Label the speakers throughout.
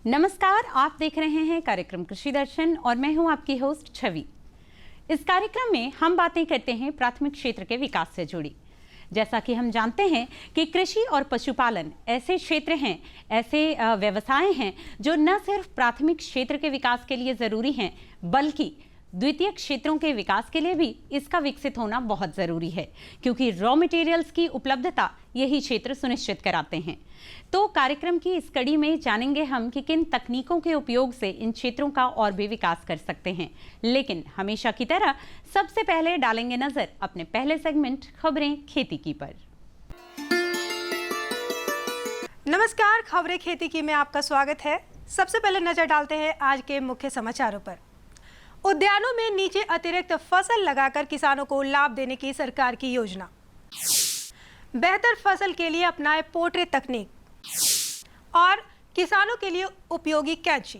Speaker 1: नमस्कार, आप देख रहे हैं कार्यक्रम कृषि दर्शन और मैं हूं आपकी होस्ट छवि। इस कार्यक्रम में हम बातें करते हैं प्राथमिक क्षेत्र के विकास से जुड़ी। जैसा कि हम जानते हैं कि कृषि और पशुपालन ऐसे क्षेत्र हैं, ऐसे व्यवसाय हैं जो न सिर्फ प्राथमिक क्षेत्र के विकास के लिए ज़रूरी हैं, बल्कि द्वितीय क्षेत्रों के विकास के लिए भी इसका विकसित होना बहुत ज़रूरी है, क्योंकि रॉ मटेरियल्स की उपलब्धता यही क्षेत्र सुनिश्चित कराते हैं। तो कार्यक्रम की इस कड़ी में जानेंगे हम कि किन तकनीकों के उपयोग से इन क्षेत्रों का और भी विकास कर सकते हैं। लेकिन हमेशा की तरह सबसे पहले डालेंगे नजर अपने पहले सेगमेंट खबरें खेती की पर।
Speaker 2: नमस्कार, खबरें खेती की में आपका स्वागत है। सबसे पहले नजर डालते हैं आज के मुख्य समाचारों पर। उद्यानों में नीचे अतिरिक्त फसल लगाकर किसानों को लाभ देने की सरकार की योजना। बेहतर फसल के लिए अपनाए पोर्ट्रेट तकनीक और किसानों के लिए उपयोगी कैंची।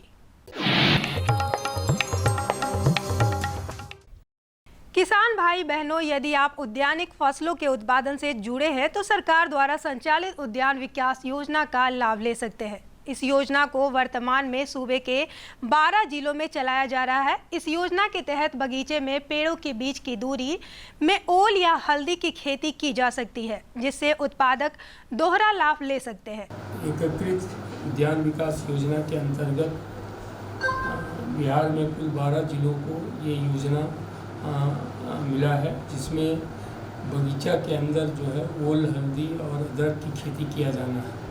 Speaker 2: किसान भाई बहनों, यदि आप उद्यानिक फसलों के उत्पादन से जुड़े हैं तो सरकार द्वारा संचालित उद्यान विकास योजना का लाभ ले सकते हैं। इस योजना को वर्तमान में सूबे के 12 जिलों में चलाया जा रहा है। इस योजना के तहत बगीचे में पेड़ों के बीच की दूरी में ओल या हल्दी की खेती की जा सकती है, जिससे उत्पादक दोहरा लाभ ले सकते हैं।
Speaker 3: एकीकृत उद्यान विकास योजना के अंतर्गत बिहार में कुल 12 जिलों को ये योजना मिला है, जिसमें बगीचा के अंदर जो है ओल, हल्दी और अदरक की खेती किया जाना है।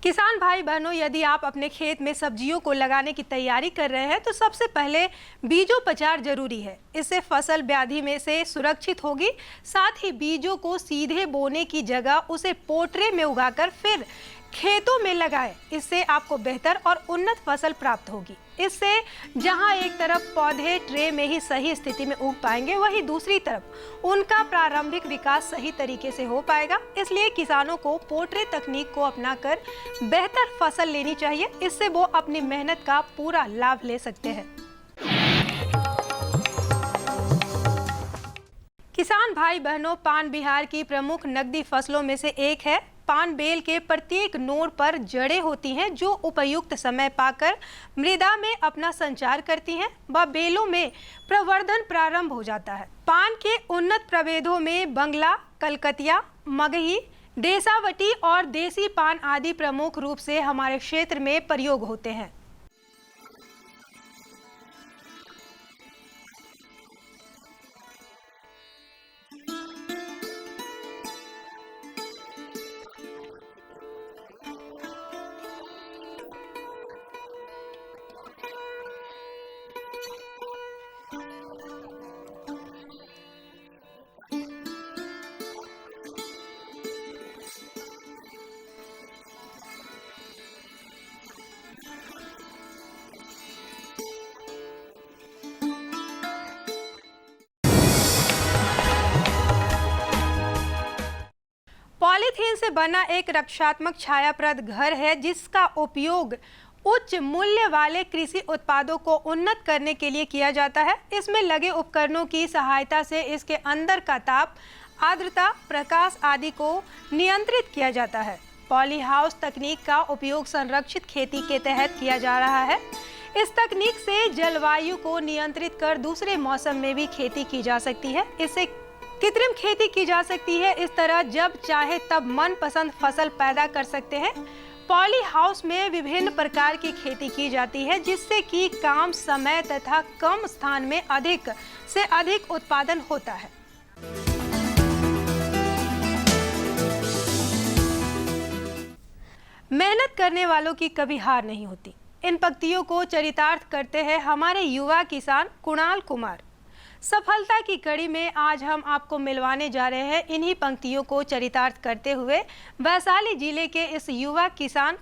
Speaker 2: किसान भाई बहनों, यदि आप अपने खेत में सब्जियों को लगाने की तैयारी कर रहे हैं तो सबसे पहले बीजोपचार जरूरी है। इससे फसल व्याधि में से सुरक्षित होगी। साथ ही बीजों को सीधे बोने की जगह उसे पोटरे में उगाकर फिर खेतों में लगाएं। इससे आपको बेहतर और उन्नत फसल प्राप्त होगी। इससे जहां एक तरफ पौधे ट्रे में ही सही स्थिति में उग पाएंगे, वहीं दूसरी तरफ उनका प्रारंभिक विकास सही तरीके से हो पाएगा। इसलिए किसानों को पोर्ट्रे तकनीक को अपनाकर बेहतर फसल लेनी चाहिए। इससे वो अपनी मेहनत का पूरा लाभ ले सकते हैं। किसान भाई बहनों, पान बिहार की प्रमुख नकदी फसलों में से एक है। पान बेल के प्रत्येक नोड पर जड़ें होती हैं जो उपयुक्त समय पाकर मृदा में अपना संचार करती हैं व बेलों में प्रवर्धन प्रारंभ हो जाता है। पान के उन्नत प्रभेदों में बंगला, कलकतिया, मगही, देसावटी और देसी पान आदि प्रमुख रूप से हमारे क्षेत्र में प्रयोग होते हैं। पॉलीथीन से बना एक रक्षात्मक छायाप्रद घर है, जिसका उपयोग उच्च मूल्य वाले कृषि उत्पादों को उन्नत करने के लिए किया जाता है। इसमें लगे उपकरणों की सहायता से इसके अंदर का ताप, आर्द्रता, प्रकाश आदि को नियंत्रित किया जाता है। पॉली हाउस तकनीक का उपयोग संरक्षित खेती के तहत किया जा रहा है। इस तकनीक से जलवायु को नियंत्रित कर दूसरे मौसम में भी खेती की जा सकती है। इससे कृत्रिम खेती की जा सकती है। इस तरह जब चाहे तब मनपसंद फसल पैदा कर सकते हैं। पॉली हाउस में विभिन्न प्रकार की खेती की जाती है, जिससे कि कम समय तथा कम स्थान में अधिक से अधिक उत्पादन होता है। मेहनत करने वालों की कभी हार नहीं होती। इन पंक्तियों को चरितार्थ करते हैं हमारे युवा किसान कुणाल कुमार। सफलता की कड़ी में आज हम आपको मिलवाने जा रहे हैं इन्हीं पंक्तियों को चरितार्थ करते हुए वैशाली जिले के इस युवा किसान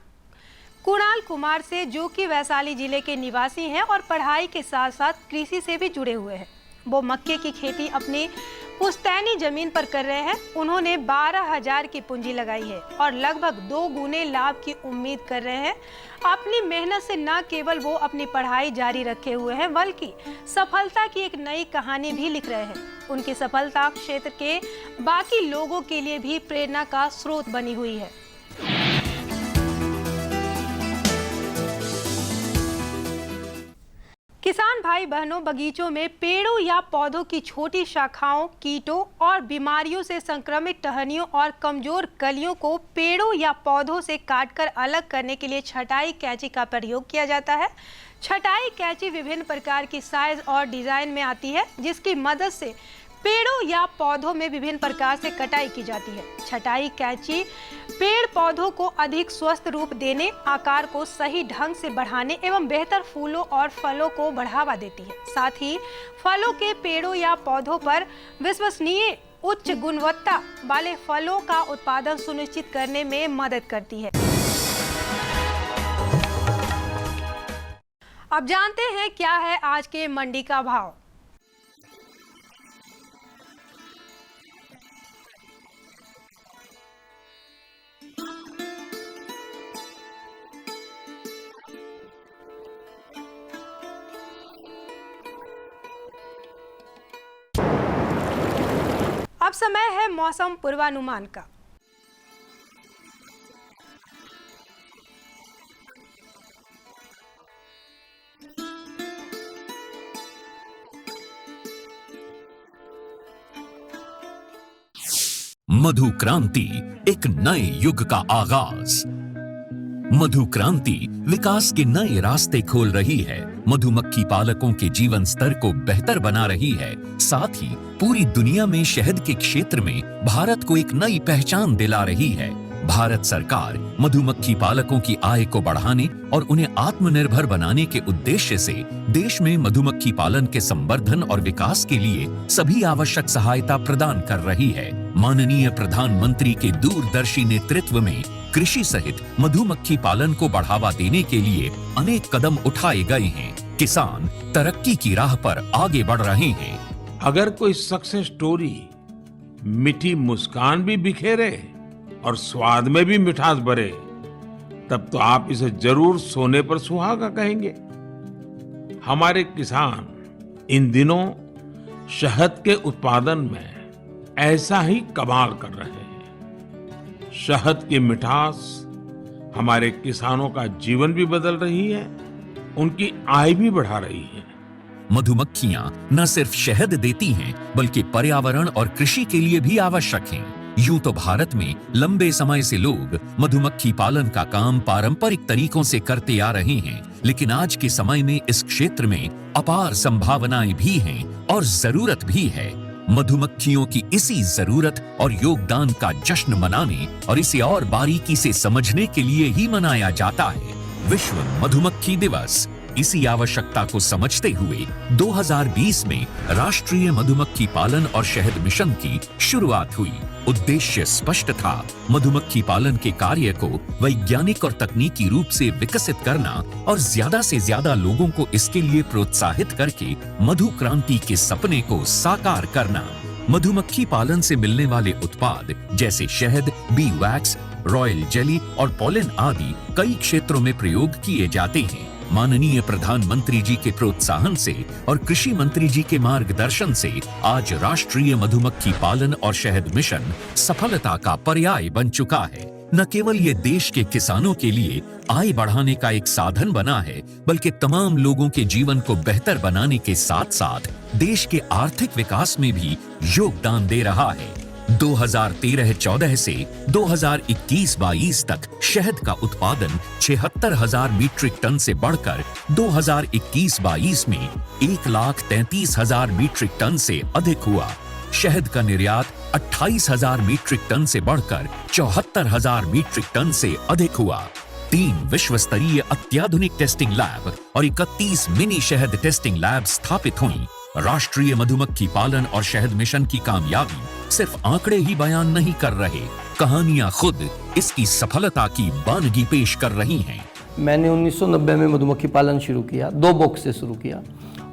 Speaker 2: कुणाल कुमार से, जो कि वैशाली जिले के निवासी हैं और पढ़ाई के साथ साथ कृषि से भी जुड़े हुए हैं। वो मक्के की खेती अपनी पुश्तैनी जमीन पर कर रहे हैं। उन्होंने 12,000 की पूंजी लगाई है और लगभग 2 गुने लाभ की उम्मीद कर रहे हैं। अपनी मेहनत से न केवल वो अपनी पढ़ाई जारी रखे हुए हैं बल्कि सफलता की एक नई कहानी भी लिख रहे हैं। उनकी सफलता क्षेत्र के बाकी लोगों के लिए भी प्रेरणा का स्रोत बनी हुई है। किसान भाई बहनों, बगीचों में पेड़ों या पौधों की छोटी शाखाओं, कीटों और बीमारियों से संक्रमित टहनियों और कमजोर कलियों को पेड़ों या पौधों से काटकर अलग करने के लिए छटाई कैंची का प्रयोग किया जाता है। छटाई कैंची विभिन्न प्रकार की साइज और डिजाइन में आती है, जिसकी मदद से पेड़ों या पौधों में विभिन्न प्रकार से कटाई की जाती है। छटाई कैंची पेड़ पौधों को अधिक स्वस्थ रूप देने, आकार को सही ढंग से बढ़ाने एवं बेहतर फूलों और फलों को बढ़ावा देती है। साथ ही फलों के पेड़ों या पौधों पर विश्वसनीय उच्च गुणवत्ता वाले फलों का उत्पादन सुनिश्चित करने में मदद करती है। अब जानते हैं क्या है आज के मंडी का भाव। अब समय है मौसम पूर्वानुमान का।
Speaker 4: मधु क्रांति, एक नए युग का आगाज। मधु क्रांति विकास के नए रास्ते खोल रही है, मधुमक्खी पालकों के जीवन स्तर को बेहतर बना रही है, साथ ही पूरी दुनिया में शहद के क्षेत्र में भारत को एक नई पहचान दिला रही है। भारत सरकार मधुमक्खी पालकों की आय को बढ़ाने और उन्हें आत्मनिर्भर बनाने के उद्देश्य से देश में मधुमक्खी पालन के संवर्धन और विकास के लिए सभी आवश्यक सहायता प्रदान कर रही है। माननीय प्रधानमंत्री के दूरदर्शी नेतृत्व में कृषि सहित मधुमक्खी पालन को बढ़ावा देने के लिए अनेक कदम उठाए गए हैं। किसान तरक्की की राह पर आगे बढ़ रहे हैं।
Speaker 5: अगर कोई सक्सेस स्टोरी मीठी मुस्कान भी बिखेरे और स्वाद में भी मिठास भरे, तब तो आप इसे जरूर सोने पर सुहागा कहेंगे। हमारे किसान इन दिनों शहद के उत्पादन में ऐसा ही कमाल कर रहे हैं। शहद की मिठास हमारे किसानों का जीवन भी बदल रही है, उनकी आय भी बढ़ा रही है।
Speaker 4: मधुमक्खियां न सिर्फ शहद देती हैं, बल्कि पर्यावरण और कृषि के लिए भी आवश्यक हैं। यूं तो भारत में लंबे समय से लोग मधुमक्खी पालन का काम पारंपरिक तरीकों से करते आ रहे हैं, लेकिन आज के समय में इस क्षेत्र में अपार संभावनाएं भी हैं और जरूरत भी है। मधुमक्खियों की इसी जरूरत और योगदान का जश्न मनाने और इसे और बारीकी से समझने के लिए ही मनाया जाता है विश्व मधुमक्खी दिवस। इसी आवश्यकता को समझते हुए 2020 में राष्ट्रीय मधुमक्खी पालन और शहद मिशन की शुरुआत हुई। उद्देश्य स्पष्ट था, मधुमक्खी पालन के कार्य को वैज्ञानिक और तकनीकी रूप से विकसित करना और ज्यादा से ज्यादा लोगों को इसके लिए प्रोत्साहित करके मधु क्रांति के सपने को साकार करना। मधुमक्खी पालन से मिलने वाले उत्पाद जैसे शहद, बी वैक्स, रॉयल जेली और पॉलन आदि कई क्षेत्रों में प्रयोग किए जाते हैं। माननीय प्रधानमंत्री जी के प्रोत्साहन से और कृषि मंत्री जी के मार्गदर्शन से आज राष्ट्रीय मधुमक्खी पालन और शहद मिशन सफलता का पर्याय बन चुका है। न केवल ये देश के किसानों के लिए आय बढ़ाने का एक साधन बना है, बल्कि तमाम लोगों के जीवन को बेहतर बनाने के साथ साथ देश के आर्थिक विकास में भी योगदान दे रहा है। 2013-14 से 2021-22 तक शहद का उत्पादन 76,000 मीट्रिक टन से बढ़कर 2021-22 में 1,33,000 मीट्रिक टन से अधिक हुआ। शहद का निर्यात 28,000 मीट्रिक टन से बढ़कर 74,000 मीट्रिक टन से अधिक हुआ। 3 विश्व स्तरीय अत्याधुनिक टेस्टिंग लैब और 31 मिनी शहद टेस्टिंग लैब स्थापित हुई। राष्ट्रीय मधुमक्खी पालन और शहद मिशन की कामयाबी सिर्फ आंकड़े ही बयान नहीं कर रहे, कहानियां खुद इसकी सफलता की बानगी पेश कर रही हैं।
Speaker 6: मैंने 1990 में मधुमक्खी पालन शुरू किया, 2 बॉक्स से शुरू किया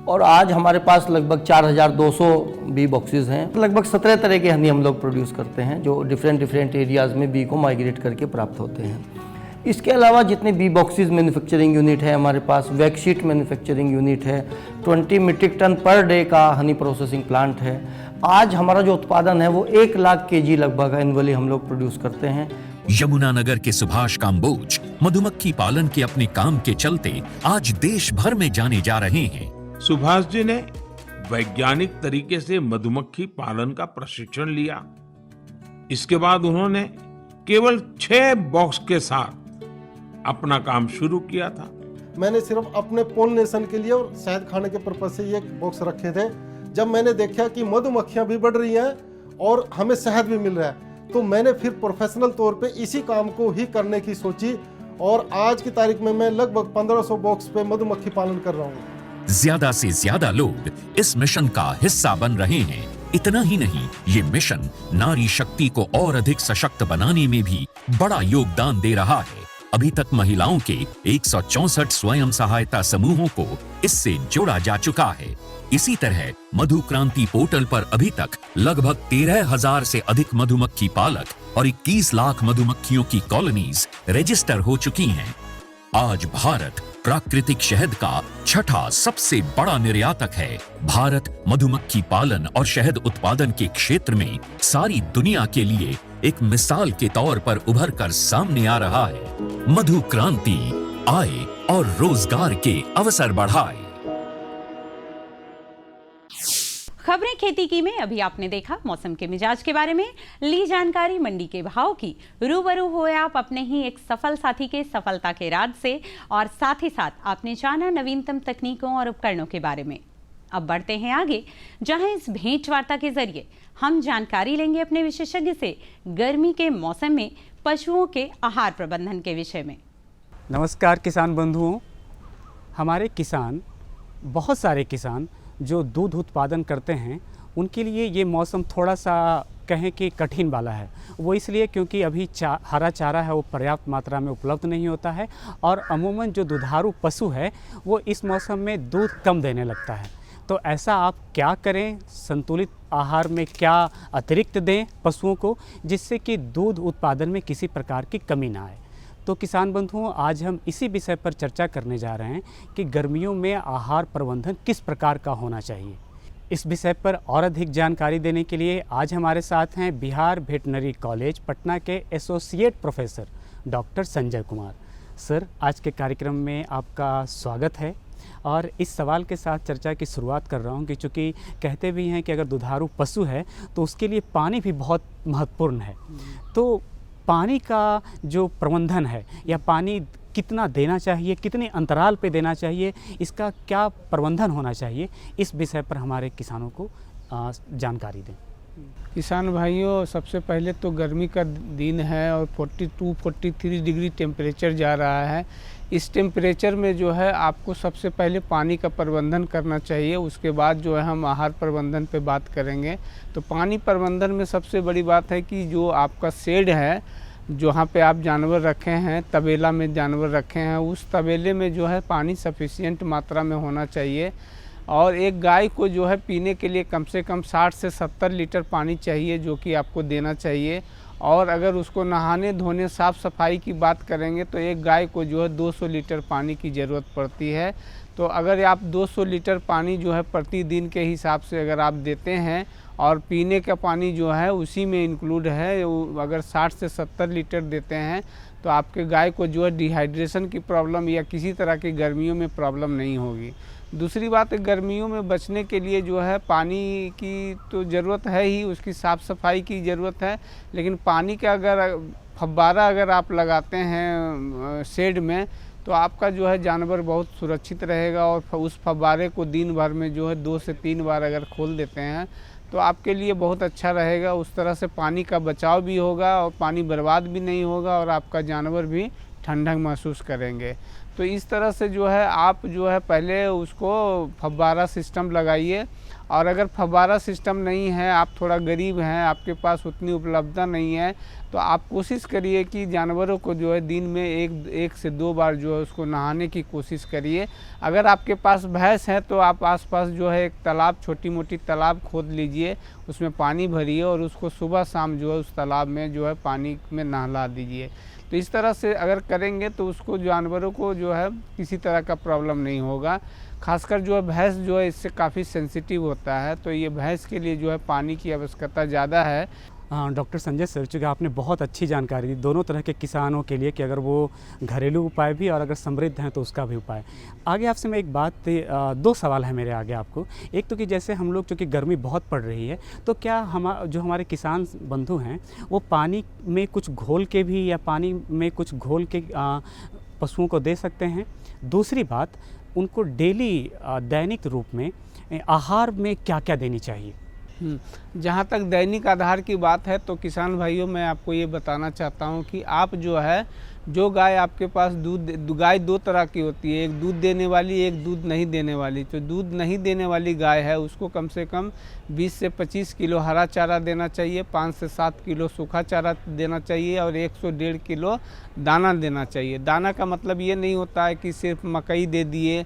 Speaker 6: और आज हमारे पास लगभग 4200 बी बॉक्सेस हैं। लगभग 17 तरह के हनी हम लोग प्रोड्यूस करते हैं जो डिफरेंट एरियाज़ में बी को माइग्रेट करके प्राप्त होते हैं। इसके अलावा जितने बी बॉक्सेस मैन्युफैक्चरिंग यूनिट है हमारे पास, वैक्सीट मैन्युफैक्चरिंग यूनिट है, 20 मीट्रिक टन पर डे का हनी प्रोसेसिंग प्लांट है। आज हमारा जो उत्पादन है वो 1 लाख केजी लगभग एनुअली हम लोग प्रोड्यूस करते हैं।
Speaker 4: यमुनानगर के सुभाष काम्बोज मधुमक्खी पालन के अपने काम के चलते आज देश भर में जाने जा रहे हैं।
Speaker 5: सुभाष जी ने वैज्ञानिक तरीके से मधुमक्खी पालन का प्रशिक्षण लिया। इसके बाद उन्होंने केवल 6 बॉक्स के साथ अपना काम शुरू किया था।
Speaker 7: मैंने सिर्फ अपने पोलिनेशन के लिए और शहद खाने के पर्पज से ये बॉक्स रखे थे। जब मैंने देखा कि मधुमक्खियां भी बढ़ रही हैं और हमें शहद भी मिल रहा है, तो मैंने फिर प्रोफेशनल तौर पे इसी काम को ही करने की सोची और आज की तारीख में मैं लगभग 1500 बॉक्स पे मधुमक्खी पालन कर रहा हूँ।
Speaker 4: ज्यादा से ज्यादा लोग इस मिशन का हिस्सा बन रहे हैं। इतना ही नहीं, ये मिशन नारी शक्ति को और अधिक सशक्त बनाने में भी बड़ा योगदान दे रहा है। अभी तक महिलाओं के 164 स्वयं सहायता समूहों को इससे जोड़ा जा चुका है। इसी तरह मधु क्रांति पोर्टल पर अभी तक लगभग 13,000 से अधिक मधुमक्खी पालक और 21 लाख मधुमक्खियों की कॉलोनीज रजिस्टर हो चुकी हैं। आज भारत प्राकृतिक शहद का 6ठा सबसे बड़ा निर्यातक है। भारत मधुमक्खी पालन और शहद उत्पादन के क्षेत्र में सारी दुनिया के लिए एक मिसाल के तौर पर उभर कर सामने आ रहा है। मधु क्रांति आए और रोजगार के अवसर बढ़ाए।
Speaker 1: खबरें खेती की में अभी आपने देखा मौसम के मिजाज के बारे में, ली जानकारी मंडी के भाव की। रूबरू हुए आप अपने ही एक सफल साथी के सफलता के राज से और साथ ही साथ आपने जाना नवीनतम तकनीकों और उपकरणों के बारे में। अब बढ़ते हैं आगे, जहां इस भेंट वार्ता के जरिए हम जानकारी लेंगे अपने विशेषज्ञ से गर्मी के मौसम में पशुओं के आहार प्रबंधन के विषय में।
Speaker 8: नमस्कार किसान बंधुओं। हमारे किसान, बहुत सारे किसान जो दूध उत्पादन करते हैं, उनके लिए ये मौसम थोड़ा सा कहें कि कठिन वाला है। वो इसलिए क्योंकि अभी हरा चारा है वो पर्याप्त मात्रा में उपलब्ध नहीं होता है और अमूमन जो दुधारू पशु है वो इस मौसम में दूध कम देने लगता है। तो ऐसा आप क्या करें, संतुलित आहार में क्या अतिरिक्त दें पशुओं को, जिससे कि दूध उत्पादन में किसी प्रकार की कमी ना आए। तो किसान बंधुओं, आज हम इसी विषय पर चर्चा करने जा रहे हैं कि गर्मियों में आहार प्रबंधन किस प्रकार का होना चाहिए। इस विषय पर और अधिक जानकारी देने के लिए आज हमारे साथ हैं बिहार वेटनरी कॉलेज पटना के associate professor doctor Sanjay Kumar. Sir, आज के कार्यक्रम में आपका स्वागत है और इस सवाल के साथ चर्चा की शुरुआत कर रहा हूँ कि चूँकि कहते भी हैं कि अगर दुधारू पशु है तो उसके लिए पानी भी बहुत महत्वपूर्ण है। तो पानी का जो प्रबंधन है या पानी कितना देना चाहिए, कितने अंतराल पे देना चाहिए, इसका क्या प्रबंधन होना चाहिए, इस विषय पर हमारे किसानों को जानकारी दें।
Speaker 9: किसान भाइयों, सबसे पहले तो गर्मी का दिन है और 42-43 डिग्री टेम्परेचर जा रहा है। इस टेम्परेचर में जो है आपको सबसे पहले पानी का प्रबंधन करना चाहिए। उसके बाद जो है हम आहार प्रबंधन पे बात करेंगे। तो पानी प्रबंधन में सबसे बड़ी बात है कि जो आपका शेड है, जहाँ पे आप जानवर रखे हैं, तबेला में जानवर रखे हैं, उस तबेले में जो है पानी सफिशिएंट मात्रा में होना चाहिए। और एक गाय को जो है पीने के लिए कम से कम 60 से 70 लीटर पानी चाहिए, जो कि आपको देना चाहिए। और अगर उसको नहाने धोने साफ़ सफाई की बात करेंगे तो एक गाय को जो है 200 लीटर पानी की ज़रूरत पड़ती है। तो अगर आप 200 लीटर पानी जो है प्रतिदिन के हिसाब से अगर आप देते हैं और पीने का पानी जो है उसी में इंक्लूड है, अगर 60 से 70 लीटर देते हैं तो आपके गाय को जो है डिहाइड्रेशन की प्रॉब्लम या किसी तरह की गर्मियों में प्रॉब्लम नहीं होगी। दूसरी बात, गर्मियों में बचने के लिए जो है पानी की तो ज़रूरत है ही, उसकी साफ़ सफाई की ज़रूरत है। लेकिन पानी का अगर फव्वारा अगर आप लगाते हैं शेड में तो आपका जो है जानवर बहुत सुरक्षित रहेगा। और उस फव्वारे को दिन भर में जो है 2 से 3 बार अगर खोल देते हैं तो आपके लिए बहुत अच्छा रहेगा। उस तरह से पानी का बचाव भी होगा और पानी बर्बाद भी नहीं होगा और आपका जानवर भी ठंडक महसूस करेंगे। तो इस तरह से जो है आप जो है पहले उसको फव्वारा सिस्टम लगाइए और अगर फव्वारा सिस्टम नहीं है, आप थोड़ा गरीब हैं, आपके पास उतनी उपलब्धता नहीं है, तो आप कोशिश करिए कि जानवरों को जो है दिन में एक से 2 बार जो है उसको नहाने की कोशिश करिए। अगर आपके पास भैंस है तो आप आसपास जो है एक तालाब, छोटी मोटी तालाब खोद लीजिए, उसमें पानी भरिए और उसको सुबह शाम जो है उस तालाब में जो है पानी में नहला दीजिए। तो इस तरह से अगर करेंगे तो उसको जानवरों को जो है किसी तरह का प्रॉब्लम नहीं होगा। खासकर जो है भैंस जो है इससे काफ़ी सेंसिटिव होता है, तो ये भैंस के लिए जो है पानी की आवश्यकता ज़्यादा है।
Speaker 8: डॉक्टर संजय सर, चूँकि आपने बहुत अच्छी जानकारी दी दोनों तरह के किसानों के लिए कि अगर वो घरेलू उपाय भी और अगर समृद्ध हैं तो उसका भी उपाय। आगे आपसे मैं एक बात 2 सवाल है मेरे आगे आपको। एक तो कि जैसे हम लोग, चूँकि गर्मी बहुत पड़ रही है, तो क्या जो हमारे किसान बंधु हैं वो पानी में कुछ घोल के भी या पानी में कुछ घोल के पशुओं को दे सकते हैं? दूसरी बात, उनको डेली दैनिक रूप में आहार में क्या क्या देनी चाहिए?
Speaker 9: जहाँ तक दैनिक आधार की बात है तो किसान भाइयों, मैं आपको ये बताना चाहता हूँ कि आप जो है, जो गाय आपके पास गाय 2 तरह की होती है, एक दूध देने वाली, एक दूध नहीं देने वाली। तो दूध नहीं देने वाली गाय है उसको कम से कम 20 से 25 किलो हरा चारा देना चाहिए, 5 से 7 किलो सूखा चारा देना चाहिए और 100-150 किलो दाना देना चाहिए। दाना का मतलब ये नहीं होता है कि सिर्फ मकई दे दिए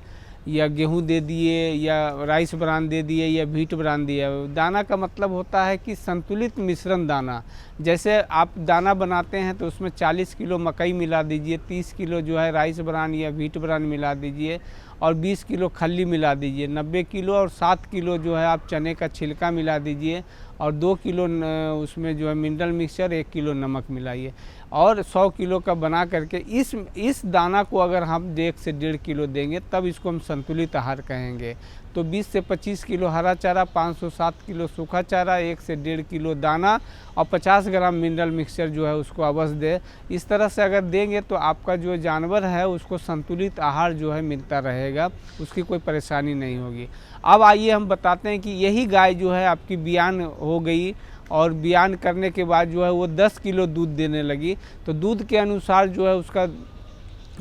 Speaker 9: या गेहूं दे दिए या राइस ब्रान दे दिए या व्हीट ब्रान दिया। दाना का मतलब होता है कि संतुलित मिश्रण दाना। जैसे आप दाना बनाते हैं तो उसमें 40 किलो मकई मिला दीजिए, 30 किलो जो है राइस ब्रान या व्हीट ब्रान मिला दीजिए और 20 किलो खल्ली मिला दीजिए, 90 किलो और 7 किलो जो है आप चने का छिलका मिला दीजिए और 2 किलो उसमें जो है मिनरल मिक्सचर, 1 किलो नमक मिलाइए और 100 किलो का बना करके इस दाना को अगर हम 1 से 1.5 किलो देंगे तब इसको हम संतुलित आहार कहेंगे। तो 20 से 25 किलो हरा चारा, 507 किलो सूखा चारा, 1 से 1.5 किलो दाना और 50 ग्राम मिनरल मिक्सचर जो है उसको अवश्य दे। इस तरह से अगर देंगे तो आपका जो जानवर है उसको संतुलित आहार जो है मिलता रहेगा, उसकी कोई परेशानी नहीं होगी। अब आइए हम बताते हैं कि यही गाय जो है आपकी बियान हो गई और बियान करने के बाद जो है वो 10 किलो दूध देने लगी, तो दूध के अनुसार जो है उसका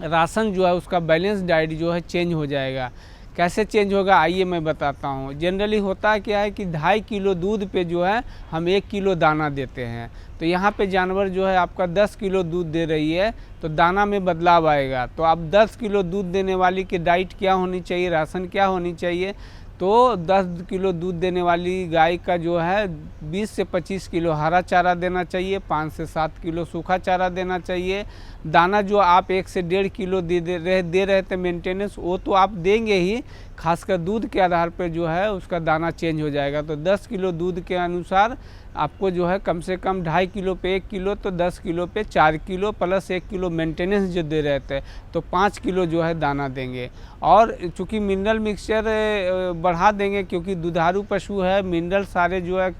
Speaker 9: राशन जो है उसका बैलेंस डाइट जो है चेंज हो जाएगा। कैसे चेंज होगा आइए मैं बताता हूँ। जनरली होता क्या है कि 2.5 किलो दूध पे जो है हम 1 किलो दाना देते हैं, तो यहाँ पे जानवर जो है आपका 10 किलो दूध दे रही है तो दाना में बदलाव आएगा। तो अब 10 किलो दूध देने वाली की डाइट क्या होनी चाहिए, राशन क्या होनी चाहिए, तो 10 किलो दूध देने वाली गाय का जो है 20 से 25 किलो हरा चारा देना चाहिए, 5 से 7 किलो सूखा चारा देना चाहिए। दाना जो आप 1 से 1.5 किलो दे रहे थे मेंटेनेंस, वो तो आप देंगे ही, खासकर दूध के आधार पर जो है उसका दाना चेंज हो जाएगा। तो 10 किलो दूध के अनुसार आपको जो है कम से कम 2.5 किलो पे 1 किलो, तो 10 किलो पे 4 किलो प्लस 1 किलो मेंटेनेंस जो दे रहे थे तो 5 किलो जो है दाना देंगे। और चूँकि मिनरल मिक्सचर बढ़ा देंगे क्योंकि दुधारू पशु है, मिनरल सारे जो है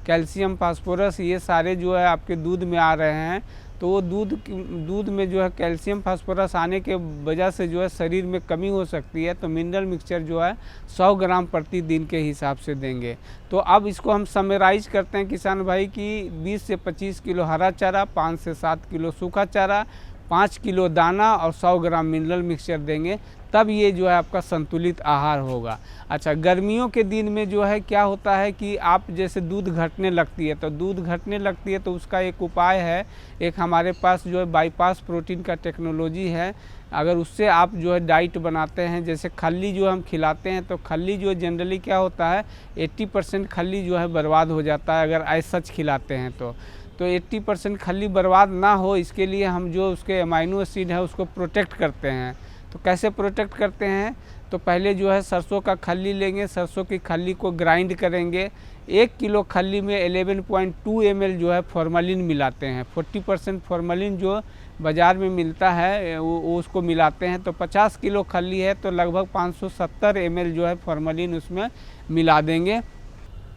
Speaker 9: कैल्शियम, फास्फोरस ये सारे जो है आपके दूध में आ रहे हैं, तो वो दूध में जो है कैल्शियम फास्फोरस आने के वजह से जो है शरीर में कमी हो सकती है, तो मिनरल मिक्सचर जो है 100 ग्राम प्रति दिन के हिसाब से देंगे। तो अब इसको हम समराइज करते हैं किसान भाई कि 20 से 25 किलो हरा चारा, 5 से 7 किलो सूखा चारा, 5 किलो दाना और 100 ग्राम मिनरल मिक्सचर देंगे, तब ये जो है आपका संतुलित आहार होगा। अच्छा, गर्मियों के दिन में जो है क्या होता है कि आप जैसे दूध घटने लगती है, तो दूध घटने लगती है तो उसका एक उपाय है, एक हमारे पास जो है बाईपास प्रोटीन का टेक्नोलॉजी है। अगर उससे आप जो है डाइट बनाते हैं, जैसे खल्ली जो हम खिलाते हैं, तो खल्ली जो जनरली क्या होता है 80% खल्ली जो है बर्बाद हो जाता है अगर ऐसा सच खिलाते हैं तो 80% खल्ली बर्बाद ना हो इसके लिए हम जो उसके अमाइनो एसिड है उसको प्रोटेक्ट करते हैं। तो कैसे प्रोटेक्ट करते हैं, तो पहले जो है सरसों का खल्ली लेंगे, सरसों की खल्ली को ग्राइंड करेंगे, 1 किलो खल्ली में 11.2 ml जो है फॉर्मेलिन मिलाते हैं। 40% फॉर्मेलिन जो बाज़ार में मिलता है वो उसको मिलाते हैं। तो 50 किलो खल्ली है तो लगभग 570 ml जो है फॉर्मेलिन उसमें मिला देंगे।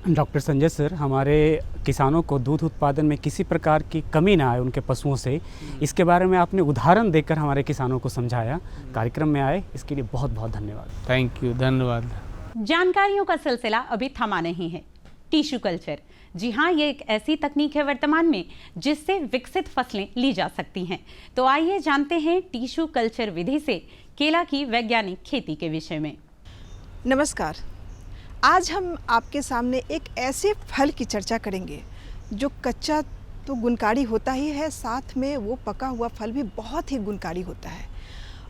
Speaker 8: डॉक्टर संजय सर, हमारे किसानों को दूध उत्पादन में किसी प्रकार की कमी ना आए उनके पशुओं से, इसके बारे में आपने उदाहरण देकर हमारे किसानों को समझाया, कार्यक्रम में आए इसके लिए बहुत बहुत धन्यवाद।
Speaker 9: थैंक यू, धन्यवाद।
Speaker 1: जानकारियों का सिलसिला अभी थमा नहीं है। टिश्यू कल्चर, जी हाँ, ये एक ऐसी तकनीक है वर्तमान में जिससे विकसित फसलें ली जा सकती हैं। तो आइए जानते हैं टिश्यू कल्चर विधि से केला की वैज्ञानिक खेती के विषय में।
Speaker 10: नमस्कार। आज हम आपके सामने एक ऐसे फल की चर्चा करेंगे जो कच्चा तो गुणकारी होता ही है, साथ में वो पका हुआ फल भी बहुत ही गुणकारी होता है।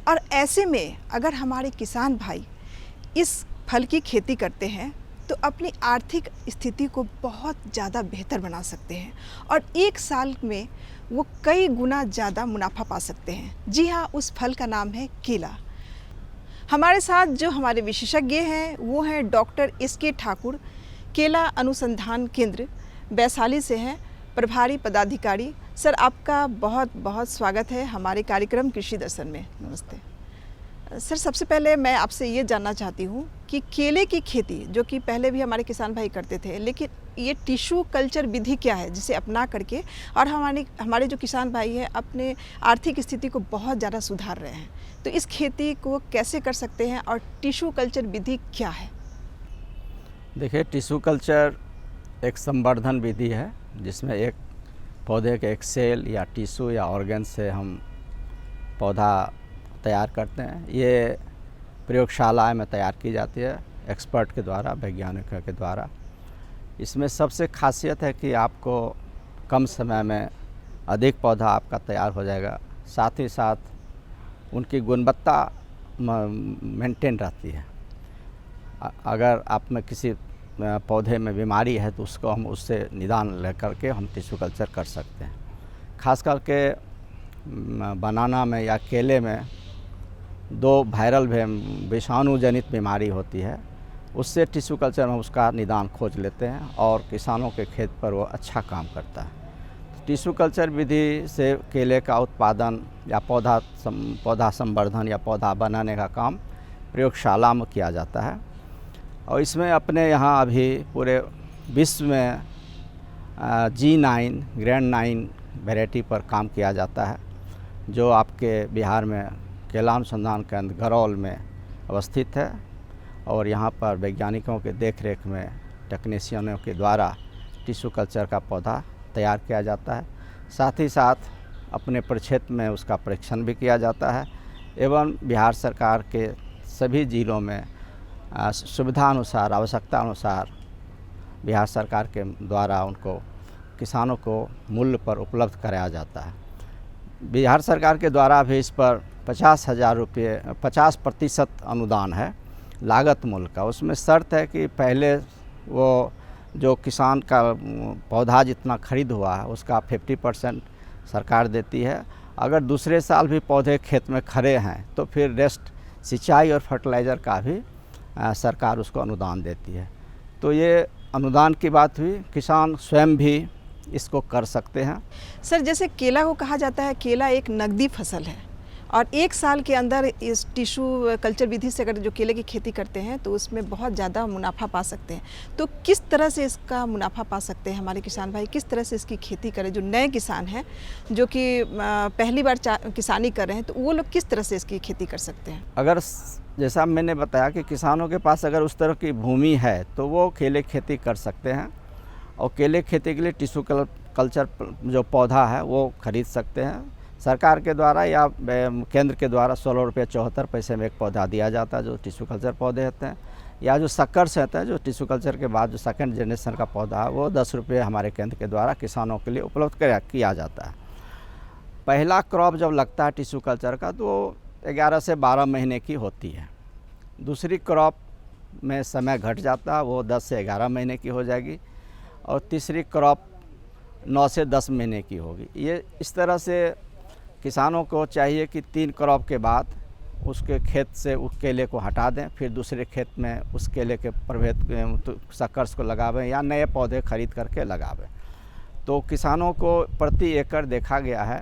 Speaker 10: और ऐसे में अगर हमारे किसान भाई इस फल की खेती करते हैं तो अपनी आर्थिक स्थिति को बहुत ज़्यादा बेहतर बना सकते हैं और एक साल में वो कई गुना ज़्यादा मुनाफा पा सकते हैं। जी हाँ, उस फल का नाम है केला। हमारे साथ जो हमारे विशेषज्ञ हैं वो हैं डॉक्टर एस.के. ठाकुर, केला अनुसंधान केंद्र वैशाली से हैं, प्रभारी पदाधिकारी। सर, आपका बहुत बहुत स्वागत है हमारे कार्यक्रम कृषि दर्शन में। नमस्ते सर। सबसे पहले मैं आपसे ये जानना चाहती हूँ कि केले की खेती जो कि पहले भी हमारे किसान भाई करते थे, लेकिन ये टिश्यू कल्चर विधि क्या है जिसे अपना करके और हमारे जो किसान भाई हैं अपने आर्थिक स्थिति को बहुत ज़्यादा सुधार रहे हैं, तो इस खेती को कैसे कर सकते हैं और टिश्यू कल्चर विधि क्या है?
Speaker 11: देखिए, टिश्यू कल्चर एक संवर्धन विधि है जिसमें एक पौधे के एक सेल या टिश्यू या ऑर्गन से हम पौधा तैयार करते हैं। ये प्रयोगशाला में तैयार की जाती है एक्सपर्ट के द्वारा, वैज्ञानिकों के द्वारा। इसमें सबसे खासियत है कि आपको कम समय में अधिक पौधा आपका तैयार हो जाएगा, साथ ही साथ उनकी गुणवत्ता मेंटेन रहती है। अगर आप में किसी पौधे में बीमारी है तो उसको हम उससे निदान लेकर के हम टिश्यू कल्चर कर सकते हैं। खास करके बनाना में या केले में दो वायरल विषाणु जनित बीमारी होती है, उससे टिश्यू कल्चर में उसका निदान खोज लेते हैं और किसानों के खेत पर वो अच्छा काम करता है। टिश्यू कल्चर विधि से केले का उत्पादन या पौधा संवर्धन या पौधा बनाने का काम प्रयोगशाला में किया जाता है और इसमें अपने यहाँ अभी पूरे विश्व में G9 ग्रैंड 9 वैरायटी पर काम किया जाता है, जो आपके बिहार में केला अनुसंधान केंद्र गरौल में अवस्थित है और यहाँ पर वैज्ञानिकों के देखरेख में टेक्नीशियनों के द्वारा टिश्यू कल्चर का पौधा तैयार किया जाता है। साथ ही साथ अपने प्रक्षेत्र में उसका परीक्षण भी किया जाता है एवं बिहार सरकार के सभी जिलों में सुविधा अनुसार, आवश्यकता अनुसार बिहार सरकार के द्वारा उनको किसानों को मूल्य पर उपलब्ध कराया जाता है। बिहार सरकार के द्वारा भी इस पर 50,000 रुपये 50% अनुदान है लागत मूल्य का। उसमें शर्त है कि पहले वो जो किसान का पौधा जितना खरीद हुआ है उसका 50% सरकार देती है। अगर दूसरे साल भी पौधे खेत में खड़े हैं तो फिर रेस्ट सिंचाई और फर्टिलाइज़र का भी सरकार उसको अनुदान देती है। तो ये अनुदान की बात हुई, किसान स्वयं भी इसको कर सकते हैं।
Speaker 10: सर, जैसे केला को कहा जाता है केला एक नकदी फसल है और एक साल के अंदर इस टिश्यू कल्चर विधि से अगर जो केले की खेती करते हैं तो उसमें बहुत ज़्यादा मुनाफा पा सकते हैं। तो किस तरह से इसका मुनाफा पा सकते हैं हमारे किसान भाई, किस तरह से इसकी खेती करें? जो नए किसान हैं जो कि पहली बार किसानी कर रहे हैं, तो वो लोग किस तरह से इसकी खेती कर सकते हैं?
Speaker 11: अगर जैसा मैंने बताया कि किसानों के पास अगर उस तरह की भूमि है तो वो केले खेती कर सकते हैं और केले खेती के लिए टिश्यू कल्चर जो पौधा है वो खरीद सकते हैं। सरकार के द्वारा या केंद्र के द्वारा 16 रुपये 74 पैसे में एक पौधा दिया जाता है जो टिश्यू कल्चर पौधे होते हैं, या जो शक्कर से होता है जो टिश्यू कल्चर के बाद जो सेकंड जनरेशन का पौधा है वो 10 रुपये हमारे केंद्र के द्वारा किसानों के लिए उपलब्ध किया जाता है। पहला क्रॉप जब लगता है टिश्यू कल्चर का तो 11 से 12 महीने की होती है। दूसरी क्रॉप में समय घट जाता है, वो 10 से 11 महीने की हो जाएगी और तीसरी क्रॉप 9 से 10 महीने की होगी। ये इस तरह से किसानों को चाहिए कि 3 क्रॉप के बाद उसके खेत से उस केले को हटा दें, फिर दूसरे खेत में उस केले के प्रभेद शक्कर्स को लगावें या नए पौधे खरीद करके लगावें। तो किसानों को प्रति एकड़ देखा गया है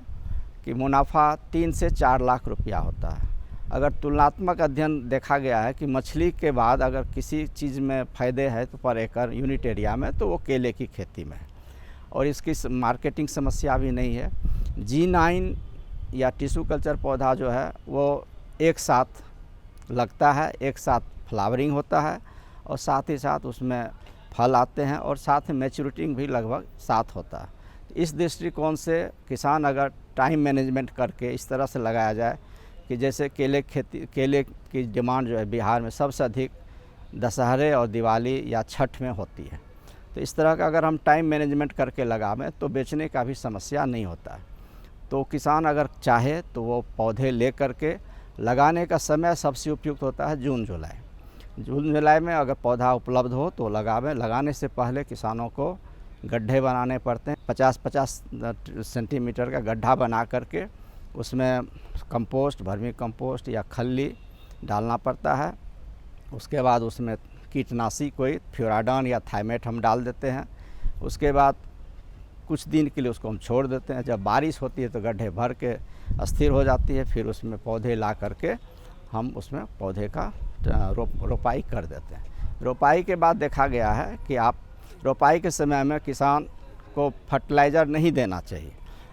Speaker 11: कि मुनाफा 3 से 4 लाख रुपया होता है। अगर तुलनात्मक अध्ययन देखा गया है कि मछली के बाद अगर किसी चीज़ में फ़ायदे है तो पर एकड़ यूनिट एरिया में तो वो केले की खेती में है और इसकी मार्केटिंग समस्या भी नहीं है। G9 या टिश्यू कल्चर पौधा जो है वो एक साथ लगता है, एक साथ फ्लावरिंग होता है और साथ ही साथ उसमें फल आते हैं और साथ में मैच्योरिटिंग भी लगभग साथ होता है। इस दृष्टिकोण से किसान अगर टाइम मैनेजमेंट करके इस तरह से लगाया जाए कि जैसे केले की डिमांड जो है बिहार में सबसे अधिक दशहरे और दिवाली या छठ में होती है। तो इस तरह का अगर हम टाइम मैनेजमेंट करके लगावें तो बेचने का भी समस्या नहीं होता है। तो किसान अगर चाहे तो वो पौधे ले करके लगाने का समय सबसे उपयुक्त होता है जून जुलाई में अगर पौधा उपलब्ध हो तो लगावें। लगाने से पहले किसानों को गड्ढे बनाने पड़ते हैं, 50-50 सेंटीमीटर का गड्ढा बना करके उसमें कंपोस्ट, वर्मी कंपोस्ट या खल्ली डालना पड़ता है। उसके बाद उसमें कीटनाशी कोई फ्यूराडान या थाइमेट हम डाल देते हैं। उसके बाद कुछ दिन के लिए उसको हम छोड़ देते हैं। जब बारिश होती है तो गड्ढे भर के अस्थिर हो जाती है, फिर उसमें पौधे ला करके हम उसमें पौधे का रोपाई कर देते हैं। रोपाई के बाद देखा गया है कि आप रोपाई के समय में किसान को फर्टिलाइज़र नहीं देना चाहिए।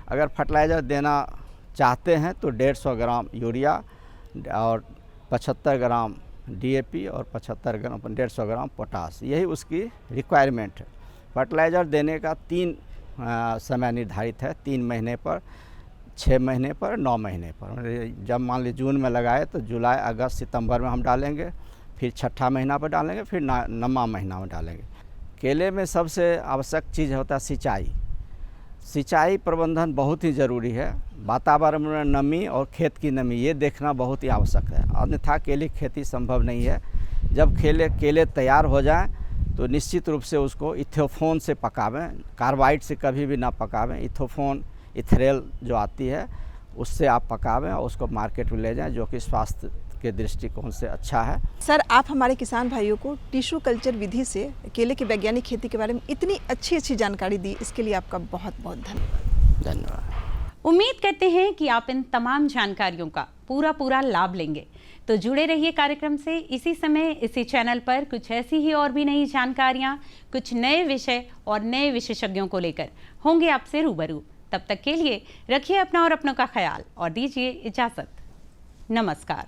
Speaker 11: अगर फर्टिलाइज़र देना चाहते हैं तो 150 ग्राम यूरिया और 75 ग्राम DAP और 150 ग्राम पोटास, यही उसकी रिक्वायरमेंट है। फर्टिलाइज़र देने का 3 समय निर्धारित है, 3 महीने पर, 6 महीने पर, 9 महीने पर। जब मान लीजिए जून में लगाए तो जुलाई, अगस्त, सितंबर में हम डालेंगे, फिर छठा महीना पर डालेंगे, फिर 9वां महीना में डालेंगे। केले में सबसे आवश्यक चीज़ होता है सिंचाई। सिंचाई प्रबंधन बहुत ही ज़रूरी है। वातावरण में नमी और खेत की नमी ये देखना बहुत ही आवश्यक है, अन्यथा केले की खेती संभव नहीं है। जब केले तैयार हो जाएं तो निश्चित रूप से उसको इथोफोन से पकावें, कार्बाइड से कभी भी ना पकावें। इथोफोन, इथेरेल जो आती है उससे आप पकावें और उसको मार्केट में ले जाएं, जो कि स्वास्थ्य के दृष्टिकोण से अच्छा है।
Speaker 10: सर, आप हमारे किसान भाइयों को टिश्यू कल्चर विधि से केले की वैज्ञानिक खेती के बारे में इतनी अच्छी जानकारी दी, इसके लिए आपका बहुत बहुत
Speaker 11: धन्यवाद।
Speaker 1: उम्मीद करते हैं कि आप इन तमाम जानकारियों का पूरा लाभ लेंगे। तो जुड़े रहिए कार्यक्रम से। इसी समय इसी चैनल पर कुछ ऐसी ही और भी नई जानकारियां, कुछ नए विषय और नए विशेषज्ञों को लेकर होंगे आपसे रूबरू। तब तक के लिए रखिए अपना और अपनों का ख्याल और दीजिए इजाजत। नमस्कार।